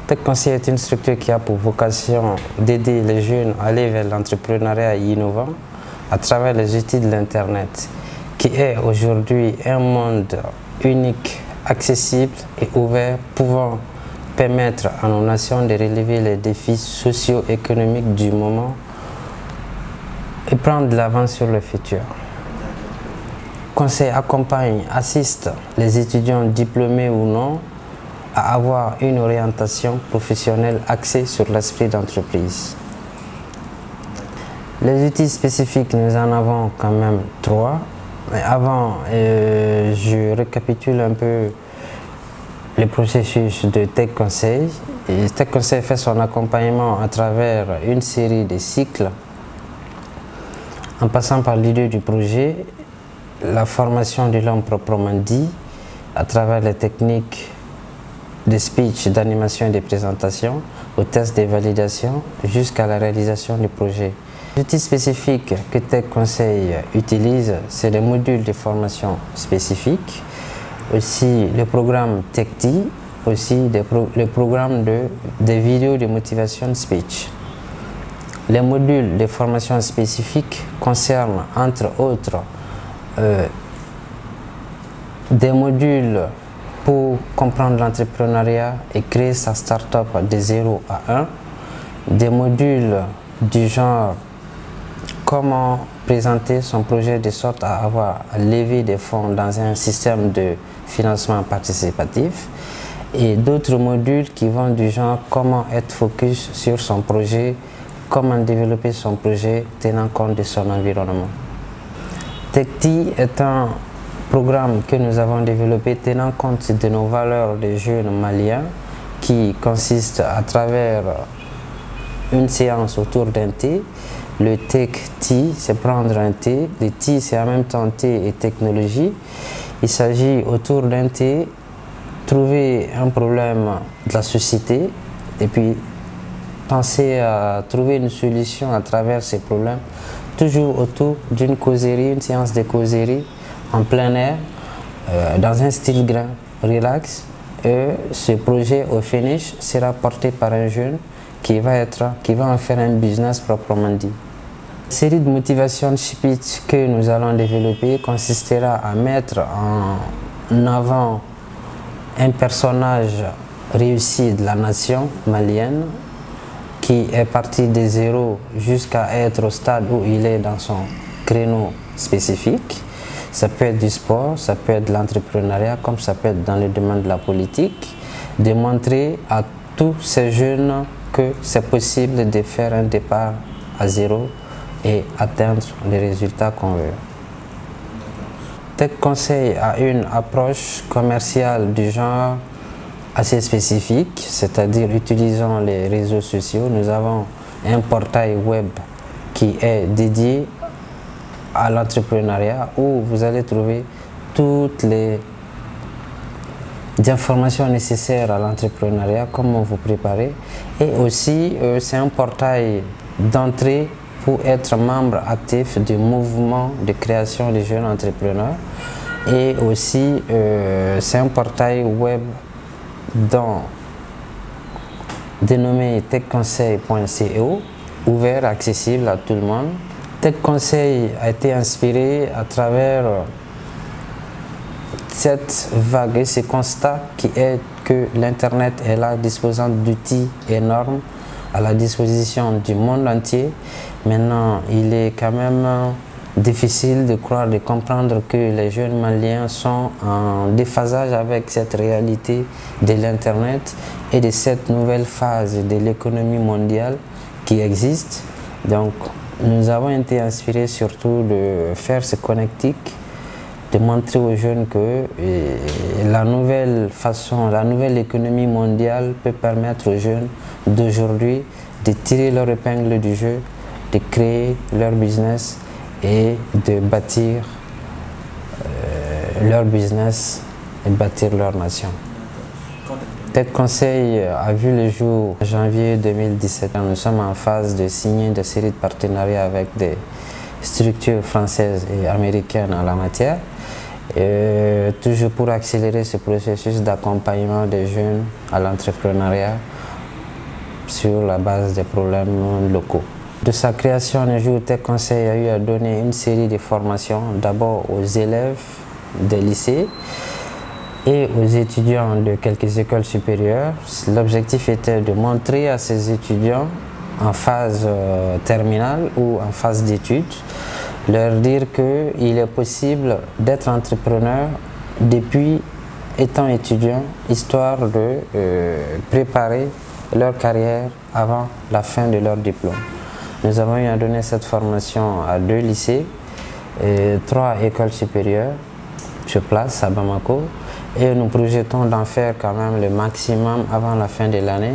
Tech Conseil est une structure qui a pour vocation d'aider les jeunes à aller vers l'entrepreneuriat innovant à travers les outils de l'Internet, qui est aujourd'hui un monde unique, accessible et ouvert, pouvant permettre à nos nations de relever les défis socio-économiques du moment et prendre de l'avance sur le futur. Conseil accompagne, assiste les étudiants diplômés ou non à avoir une orientation professionnelle axée sur l'esprit d'entreprise. Les outils spécifiques, nous en avons quand même 3. Mais avant, je récapitule un peu le processus de Tech Conseil. Et Tech Conseil fait son accompagnement à travers une série de cycles, en passant par l'idée du projet, la formation de l'homme proprement dit, à travers les techniques de speech, d'animation et de présentation, aux tests de validation, jusqu'à la réalisation du projet. Les outils spécifiques que Tech Conseil utilise, c'est les modules de formation spécifiques, aussi le programme TechTi, aussi le programme des vidéos de motivation speech. Les modules de formation spécifiques concernent entre autres des modules pour comprendre l'entrepreneuriat et créer sa start-up de 0 à 1, des modules du genre comment présenter son projet de sorte à avoir levé des fonds dans un système de financement participatif, et d'autres modules qui vont du genre comment être focus sur son projet, comment développer son projet tenant compte de son environnement. TechTi est un programme que nous avons développé tenant compte de nos valeurs de jeunes maliens, qui consiste à travers une séance autour d'un thé. Le TechTi, c'est prendre un thé. Le thé, c'est en même temps thé et technologie. Il s'agit autour d'un thé, trouver un problème de la société et puis penser à trouver une solution à travers ces problèmes, toujours autour d'une causerie, une séance de causerie en plein air, dans un style grain, relax. Et ce projet au finish sera porté par un jeune qui va en faire un business proprement dit. La série de motivation speech que nous allons développer consistera à mettre en avant un personnage réussi de la nation malienne qui est parti de zéro jusqu'à être au stade où il est dans son créneau spécifique. Ça peut être du sport, ça peut être de l'entrepreneuriat, comme ça peut être dans le domaine de la politique, de montrer à tous ces jeunes que c'est possible de faire un départ à zéro et atteindre les résultats qu'on veut. Tech Conseil a une approche commerciale du genre assez spécifique, c'est-à-dire utilisant les réseaux sociaux. Nous avons un portail web qui est dédié à l'entrepreneuriat où vous allez trouver toutes les informations nécessaires à l'entrepreneuriat, comment vous préparer, et aussi c'est un portail d'entrée pour être membre actif du mouvement de création des jeunes entrepreneurs, et aussi c'est un portail web dénommé techconseil.co, ouvert, accessible à tout le monde. Tech Conseil a été inspiré à travers cette vague et ce constat qui est que l'Internet est là, disposant d'outils énormes à la disposition du monde entier. Maintenant, il est quand même difficile de croire, de comprendre que les jeunes Maliens sont en déphasage avec cette réalité de l'Internet et de cette nouvelle phase de l'économie mondiale qui existe. Donc, nous avons été inspirés surtout de faire ce connectique, de montrer aux jeunes que la nouvelle économie mondiale peut permettre aux jeunes d'aujourd'hui de tirer leur épingle du jeu, de créer leur business et de bâtir leur business et bâtir leur nation. Tech Conseil a vu le jour en janvier 2017. Nous sommes en phase de signer une série de partenariats avec des structures françaises et américaines en la matière, toujours pour accélérer ce processus d'accompagnement des jeunes à l'entrepreneuriat sur la base des problèmes locaux. De sa création, Nejoutech Conseil a eu à donner une série de formations, d'abord aux élèves des lycées et aux étudiants de quelques écoles supérieures. L'objectif était de montrer à ces étudiants en phase terminale ou en phase d'études, leur dire qu'il est possible d'être entrepreneur depuis étant étudiant, histoire de préparer leur carrière avant la fin de leur diplôme. Nous avons eu à donner cette formation à 2 lycées et 3 écoles supérieures sur place à Bamako, et nous projetons d'en faire quand même le maximum avant la fin de l'année,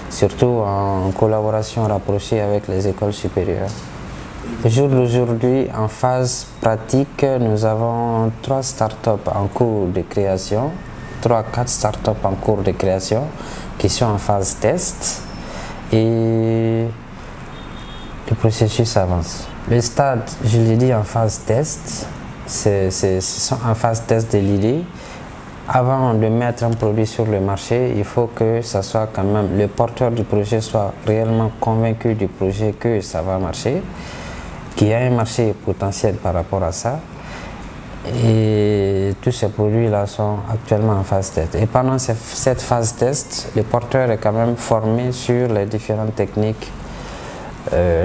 surtout en collaboration rapprochée avec les écoles supérieures. Au jour d'aujourd'hui, en phase pratique, nous avons 3 startups en cours de création, 3-4 startups en cours de création qui sont en phase test, et le processus avance. Le stade, je l'ai dit, en phase test, c'est en phase test de l'idée. Avant de mettre un produit sur le marché, il faut que ça soit quand même, le porteur du projet soit réellement convaincu du projet que ça va marcher, qu'il y a un marché potentiel par rapport à ça. Et tous ces produits-là sont actuellement en phase test. Et pendant cette phase test, le porteur est quand même formé sur les différentes techniques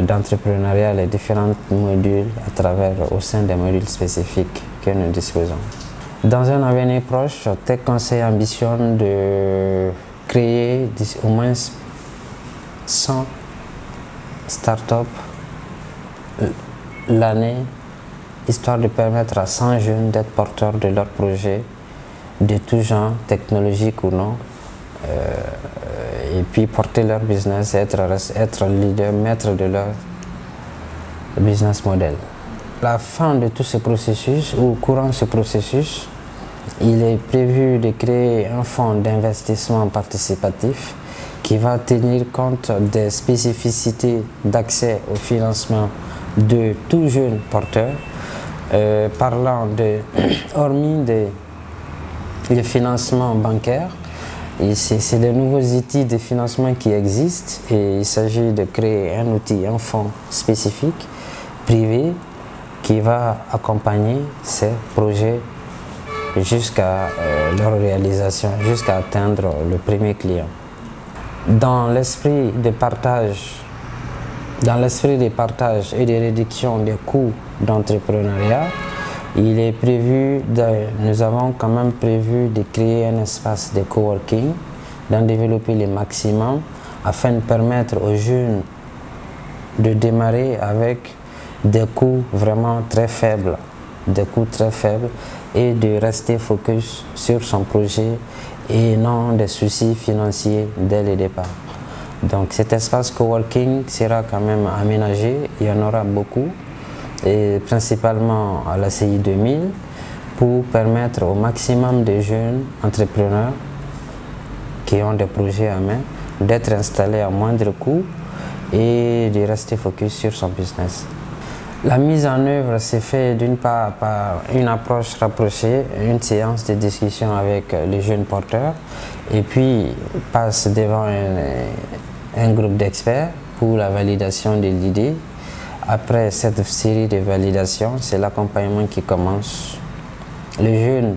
d'entrepreneuriat, les différents modules au sein des modules spécifiques que nous disposons. Dans un avenir proche, Tech Conseil ambitionne de créer au moins 100 startups l'année, histoire de permettre à 100 jeunes d'être porteurs de leurs projets de tout genre, technologique ou non, et puis porter leur business, être leader, maître de leur business model. À la fin de tout ce processus, ou courant de ce processus, il est prévu de créer un fonds d'investissement participatif qui va tenir compte des spécificités d'accès au financement de tout jeune porteur, hormis les financements bancaires. C'est des nouveaux outils de financement qui existent, et il s'agit de créer un outil, un fonds spécifique, privé, qui va accompagner ces projets jusqu'à leur réalisation, jusqu'à atteindre le premier client. Dans l'esprit de partage et de réduction des coûts d'entrepreneuriat, nous avons quand même prévu de créer un espace de coworking, d'en développer le maximum afin de permettre aux jeunes de démarrer avec des coûts vraiment très faibles, et de rester focus sur son projet et non des soucis financiers dès le départ. Donc cet espace coworking sera quand même aménagé, il y en aura beaucoup, et principalement à la CI 2000, pour permettre au maximum de jeunes entrepreneurs qui ont des projets à main d'être installés à moindre coût et de rester focus sur son business. La mise en œuvre s'est faite d'une part par une approche rapprochée, une séance de discussion avec les jeunes porteurs, et puis passe devant un groupe d'experts pour la validation de l'idée. Après cette série de validations, c'est l'accompagnement qui commence. Le jeune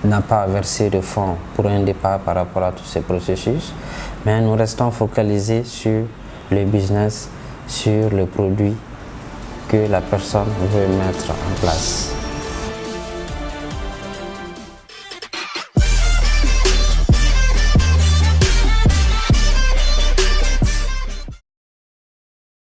n'a pas versé de fonds pour un départ par rapport à tous ces processus, mais nous restons focalisés sur le business, sur le produit que la personne veut mettre en place.